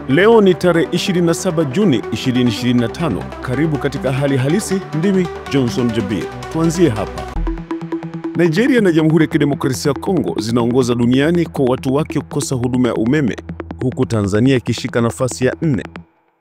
Leo ni tarehe 27 Juni 2025. Karibu katika hali halisi, ndimi Johnson Jabir. Tuanzie hapa. Nigeria na Jamhuri ya Kidemokrasia ya Kongo zinaongoza duniani kwa watu wake kukosa huduma ya umeme, huku Tanzania ikishika nafasi ya 4.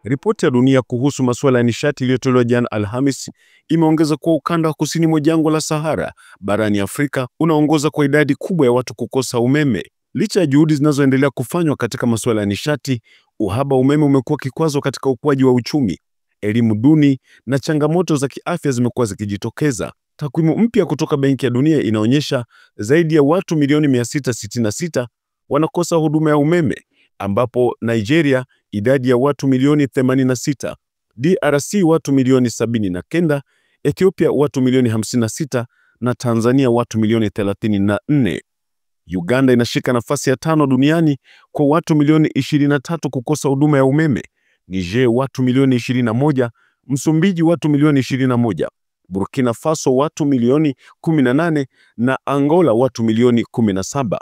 Ripoti ya dunia kuhusu masuala ya nishati iliyotolewa jana Alhamisi imeongeza kuwa ukanda wa kusini mwa jangwa la Sahara barani Afrika unaongoza kwa idadi kubwa ya watu kukosa umeme. Licha ya juhudi zinazoendelea kufanywa katika masuala ya nishati, uhaba wa umeme umekuwa kikwazo katika ukuaji wa uchumi. Elimu duni na changamoto za kiafya zimekuwa zikijitokeza. Takwimu mpya kutoka Benki ya Dunia inaonyesha zaidi ya watu milioni 666 wanakosa huduma ya umeme, ambapo Nigeria idadi ya watu milioni 86, DRC watu milioni 79, Ethiopia watu milioni 56 na Tanzania watu milioni 34. Uganda inashika nafasi ya 5 duniani kwa watu milioni 23 kukosa huduma ya umeme. Niger watu milioni 21, Msumbiji watu milioni 21, Burkina Faso watu milioni 18 na Angola watu milioni 17.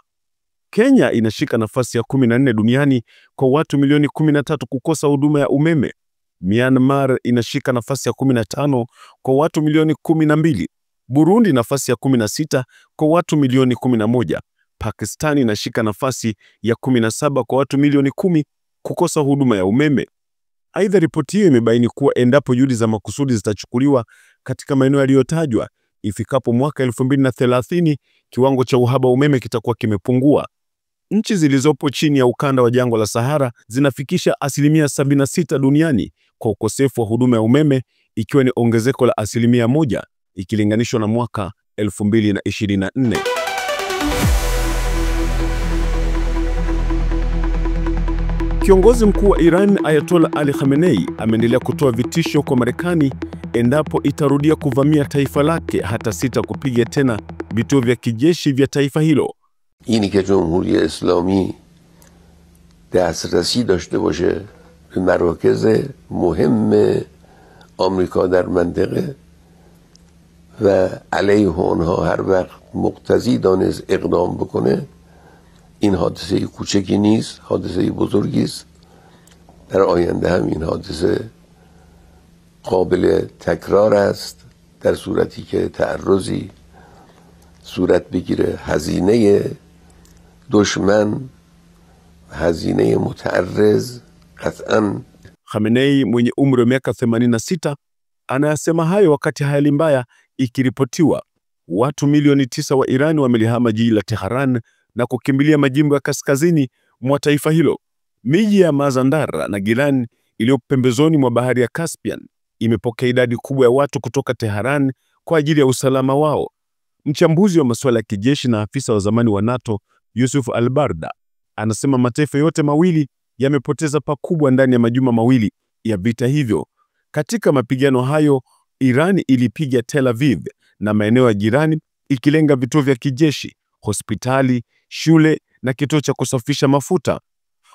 Kenya inashika nafasi ya 14 duniani kwa watu milioni 13 kukosa huduma ya umeme. Myanmar inashika nafasi ya 15 kwa watu milioni 12. Burundi nafasi ya 16 kwa watu milioni 11. Pakistan inashika nafasi ya 17 kwa watu milioni 10 kukosa huduma ya umeme. Aidha, ripoti hiyo imebaini kuwa endapo juhudi za makusudi zitachukuliwa katika maeneo yaliyotajwa, ifikapo mwaka 2030 kiwango cha uhaba wa umeme kitakuwa kimepungua. Nchi zilizopo chini ya ukanda wa jangwa la Sahara zinafikisha 76% duniani kwa ukosefu wa huduma ya umeme, ikiwa ni ongezeko la 1% ikilinganishwa na mwaka 2024. Kiongozi mkuu wa Iran Ayatollah Ali Khamenei ameendelea kutoa vitisho kwa Marekani endapo itarudia kuvamia taifa lake, hata sita kupiga tena vituo vya kijeshi vya taifa hilo. اینی که جمهوری اسلامی دسترسی داشته باشه به مراکز مهم آمریکا در منطقه و علیه اونها هر وقت مقتضی دانست اقدام بکنه، این حادثه کوچکی نیست، حادثه بزرگی است. در آینده هم این حادثه قابل تکرار است در صورتی که تعرضی صورت بگیره. هزینه دشمن، هزینه متعرض قطعاً. Khamenei mwenye umri wa miaka 86 anayasema hayo wakati hali mbaya ikiripotiwa. Watu milioni 9 wa Iran wamelihama jiji la Tehran na kukimbilia majimbo ya kaskazini mwa taifa hilo. Miji ya Mazandara na Gilan iliyo pembezoni mwa bahari ya Caspian imepokea idadi kubwa ya watu kutoka Tehran kwa ajili ya usalama wao. Mchambuzi wa masuala ya kijeshi na afisa wa zamani wa NATO, Yusuf Al-Barda, anasema mataifa yote mawili yamepoteza pakubwa ndani ya majuma mawili ya vita hivyo. Katika mapigano hayo, Iran ilipiga Tel Aviv na maeneo ya jirani, ikilenga vituo vya kijeshi, hospitali, shule na kituo cha kusafisha mafuta.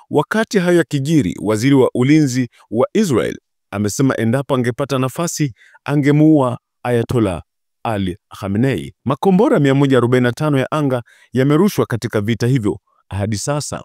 Wakati hayo yakijiri, waziri wa ulinzi wa Israel amesema endapo angepata nafasi angemuua Ayatollah Ali Khamenei. Makombora 145 ya anga yamerushwa katika vita hivyo hadi sasa.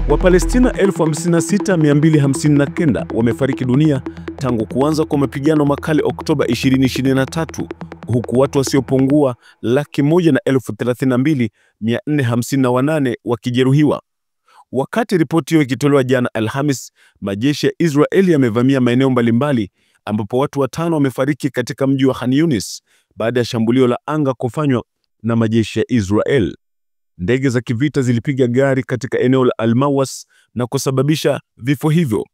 Wapalestina 56,259 wamefariki dunia tangu kuanza kwa mapigano makali Oktoba 2023, huku watu wasiopungua 132,458 wakijeruhiwa. Wakati ripoti hiyo ikitolewa jana Alhamis, majeshi ya Israeli yamevamia maeneo mbalimbali ambapo watu 5 wamefariki katika mji wa Khan Yunis baada ya shambulio la anga kufanywa na majeshi ya Israel. Ndege za kivita zilipiga gari katika eneo la Al-Mawas na kusababisha vifo hivyo.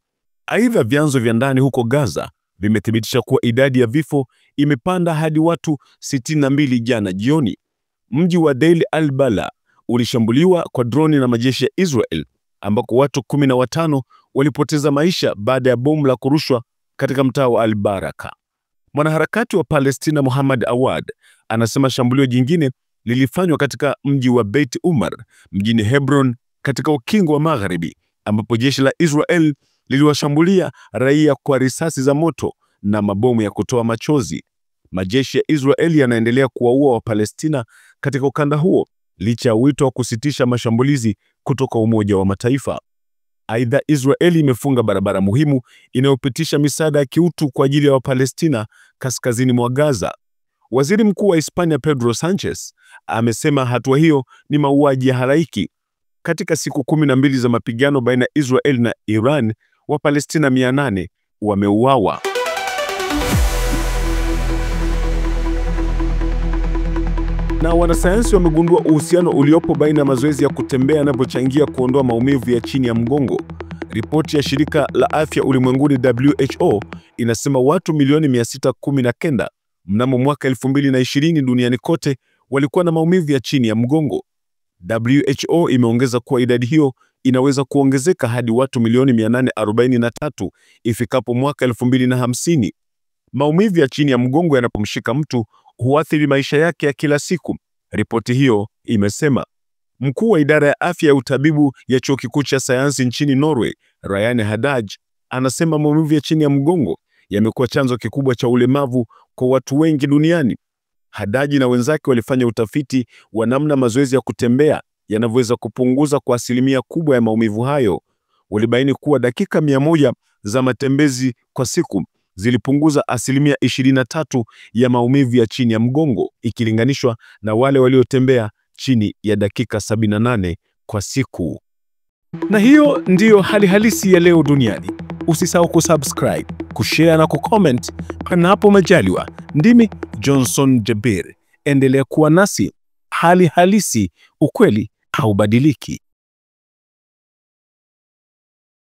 Aidha, vyanzo vya ndani huko Gaza vimethibitisha kuwa idadi ya vifo imepanda hadi watu 62 jana jioni. Mji wa Deir al-Bala ulishambuliwa kwa droni na majeshi ya Israel, ambako watu 15 walipoteza maisha baada ya bomu la kurushwa katika mtaa wa Al-Baraka. Mwanaharakati wa Palestina Muhammad Awad anasema shambulio jingine lilifanywa katika mji wa Beit Umar mjini Hebron katika ukingo wa Magharibi, ambapo jeshi la Israel liliwashambulia raia kwa risasi za moto na mabomu ya kutoa machozi. Majeshi ya Israeli yanaendelea kuwaua Wapalestina katika ukanda huo, licha ya wito wa kusitisha mashambulizi kutoka Umoja wa Mataifa. Aidha, Israeli imefunga barabara muhimu inayopitisha misaada ya kiutu kwa ajili ya Wapalestina kaskazini mwa Gaza. Waziri Mkuu wa Hispania Pedro Sanchez amesema hatua hiyo ni mauaji ya halaiki. Katika siku 12 za mapigano baina ya Israel na Iran, Wapalestina 800 wameuawa. Na wanasayansi wamegundua uhusiano uliopo baina ya mazoezi ya kutembea yanapochangia kuondoa maumivu ya chini ya mgongo. Ripoti ya shirika la afya ulimwenguni WHO inasema watu milioni 619 mnamo mwaka 2020 duniani kote walikuwa na maumivu ya chini ya mgongo. WHO imeongeza kuwa idadi hiyo inaweza kuongezeka hadi watu milioni 843 ifikapo mwaka 2050. Maumivu ya chini ya mgongo yanapomshika mtu huathiri maisha yake ya kila siku, ripoti hiyo imesema. Mkuu wa idara ya afya ya utabibu ya chuo kikuu cha sayansi nchini Norway, Ryan Hadaj, anasema maumivu ya chini ya mgongo yamekuwa chanzo kikubwa cha ulemavu kwa watu wengi duniani. Hadaji na wenzake walifanya utafiti wa namna mazoezi ya kutembea yanavyoweza kupunguza kwa asilimia kubwa ya maumivu hayo. Walibaini kuwa dakika 100 za matembezi kwa siku zilipunguza asilimia 23 ya maumivu ya chini ya mgongo ikilinganishwa na wale waliotembea chini ya dakika 78 kwa siku. Na hiyo ndiyo hali halisi ya leo duniani. Usisahau kusubscribe, kushare na kucomment. Panapo majaliwa, ndimi Johnson Jabir. Endelea kuwa nasi. Hali halisi, ukweli haubadiliki.